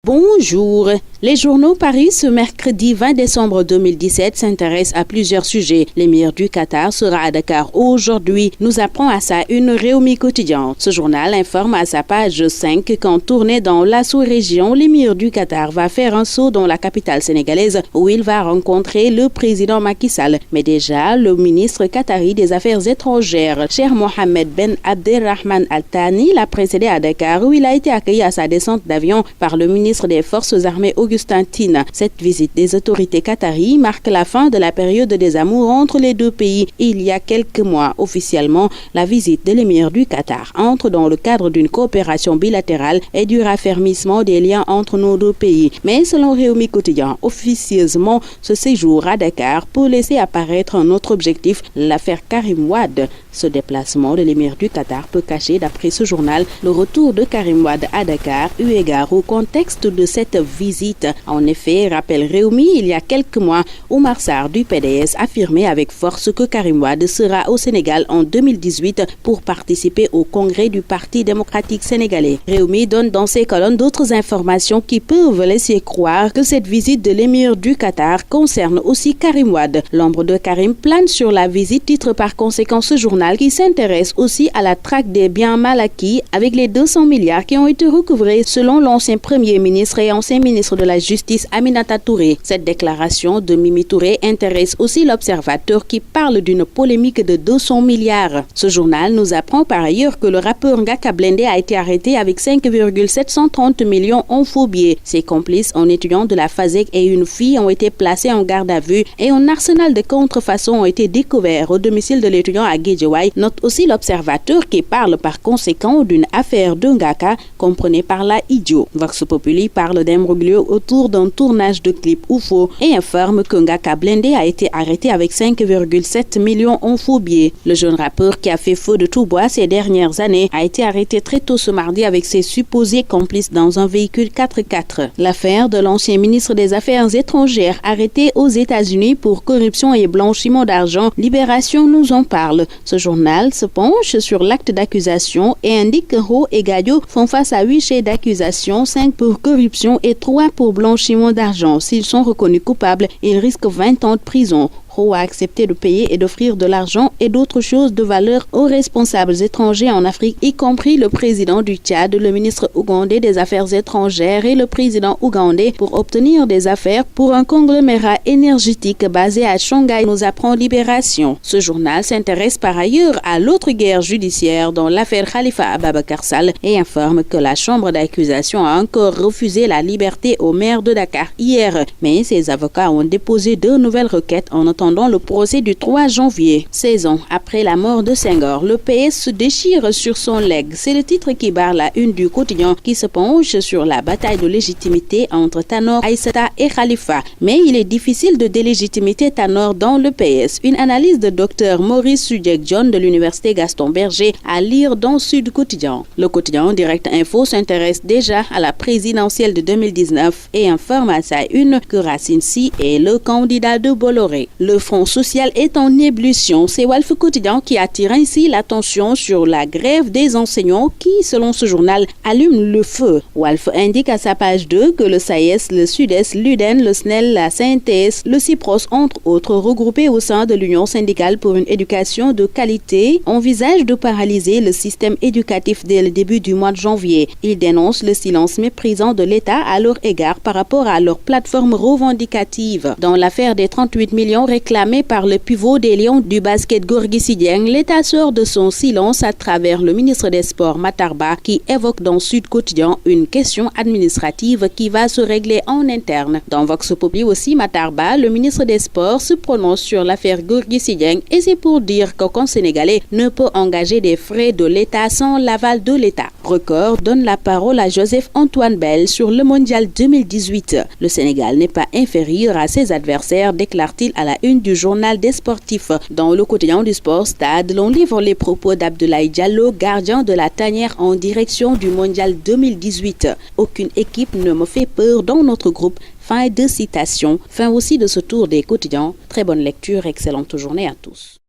Bonjour. Les journaux parus ce mercredi 20 décembre 2017 s'intéressent à plusieurs sujets. L'émir du Qatar sera à Dakar aujourd'hui, nous apprend à sa une Réumi quotidien. Ce journal informe à sa page 5 qu'en tournée dans la sous-région, l'émir du Qatar va faire un saut dans la capitale sénégalaise où il va rencontrer le président Macky Sall. Mais déjà, le ministre qatari des Affaires étrangères, Cheikh Mohammed Ben Abdelrahman Al Thani, l'a précédé à Dakar où il a été accueilli à sa descente d'avion par le ministre des Forces armées Augustin Tine. Cette visite des autorités qataries marque la fin de la période des amours entre les deux pays. Il y a quelques mois, officiellement, la visite de l'émir du Qatar entre dans le cadre d'une coopération bilatérale et du raffermissement des liens entre nos deux pays. Mais selon Réumi Quotidien, officieusement, ce séjour à Dakar peut laisser apparaître un autre objectif, l'affaire Karim Wade. Ce déplacement de l'émir du Qatar peut cacher, d'après ce journal, le retour de Karim Wade à Dakar, eu égard au contexte de cette visite. En effet, rappelle Réumi, il y a quelques mois, Oumar Sarr du PDS affirmait avec force que Karim Wade sera au Sénégal en 2018 pour participer au congrès du Parti démocratique sénégalais. Réumi donne dans ses colonnes d'autres informations qui peuvent laisser croire que cette visite de l'émir du Qatar concerne aussi Karim Wade. L'ombre de Karim plane sur la visite, titre par conséquent ce journal qui s'intéresse aussi à la traque des biens mal acquis avec les 200 milliards qui ont été recouvrés selon l'ancien premier ministre et ancien ministre de la Justice Aminata Touré. Cette déclaration de Mimi Touré intéresse aussi l'observateur qui parle d'une polémique de 200 milliards. Ce journal nous apprend par ailleurs que le rappeur Ngaka Blindé a été arrêté avec 5,730 millions en faux billets. Ses complices, un étudiant de la FASEG et une fille, ont été placés en garde à vue et un arsenal de contrefaçons ont été découverts au domicile de l'étudiant à Guédiawaye. Note aussi l'observateur qui parle par conséquent d'une affaire de Ngaka, comprenez par là idiot. Vox Populi parle d'imbroglio autour d'un tournage de clip ou faux et informe que Ngaka Blindé a été arrêté avec 5,7 millions en faux billets. Le jeune rappeur qui a fait feu de tout bois ces dernières années a été arrêté très tôt ce mardi avec ses supposés complices dans un véhicule 4x4. L'affaire de l'ancien ministre des Affaires étrangères arrêté aux États-Unis pour corruption et blanchiment d'argent, Libération nous en parle. Ce journal se penche sur l'acte d'accusation et indique que Ro et Gadio font face à 8 chefs d'accusation, 5 pour corruption et 3 pour blanchiment d'argent. S'ils sont reconnus coupables, ils risquent 20 ans de prison. Ro a accepté de payer et d'offrir de l'argent et d'autres choses de valeur aux responsables étrangers en Afrique, y compris le président du Tchad, le ministre ougandais des Affaires étrangères et le président ougandais pour obtenir des affaires pour un conglomérat énergétique basé à Shanghai, nous apprend Libération. Ce journal s'intéresse par ailleurs à l'autre guerre judiciaire dans l'affaire Khalifa Ababakar Sall et informe que la chambre d'accusation a encore refusé la liberté au maire de Dakar hier. Mais ses avocats ont déposé 2 nouvelles requêtes en attendant le procès du 3 janvier. 16 ans après la mort de Senghor, le PS se déchire sur son legs. C'est le titre qui barre la une du quotidien qui se penche sur la bataille de légitimité entre Tanor, Aïssata et Khalifa. Mais il est difficile de délégitimiter Tanor dans le PS. Une analyse de Dr Maurice Sudjek-John de l'université Gaston Berger à lire dans Sud Quotidien. Le quotidien Direct Info s'intéresse déjà à la présidentielle de 2019 et informe à sa une que Racine Sy est le candidat de Bolloré. Le Front social est en ébullition. C'est Walf Quotidien qui attire ainsi l'attention sur la grève des enseignants qui, selon ce journal, allume le feu. Walf indique à sa page 2 que le SAES, le SUDES, l'UDEN, le SNEL, la CNTS, le CIPROS, entre autres, regroupés au sein de l'Union syndicale pour une éducation de qualité, envisagent de paralyser le système éducatif dès le début du mois de janvier. Ils dénoncent le silence méprisant de l'État à leur égard par rapport à leur plateforme revendicative. Dans l'affaire des 38 millions réclamé par le pivot des Lions du basket Gorgui Sy Dieng, l'État sort de son silence à travers le ministre des Sports Matar Ba qui évoque dans Sud Quotidien une question administrative qui va se régler en interne. Dans Vox Populi aussi, Matar Ba, le ministre des Sports, se prononce sur l'affaire Gorgui Sy Dieng et c'est pour dire qu'aucun Sénégalais ne peut engager des frais de l'État sans l'aval de l'État. Record donne la parole à Joseph-Antoine Bell sur le mondial 2018. Le Sénégal n'est pas inférieur à ses adversaires, déclare-t-il à la une du journal des sportifs. Dans le quotidien du sport Stade, l'on livre les propos d'Abdoulaye Diallo, gardien de la tanière en direction du mondial 2018. Aucune équipe ne me fait peur dans notre groupe. Fin de citation. Fin aussi de ce tour des quotidiens. Très bonne lecture, excellente journée à tous.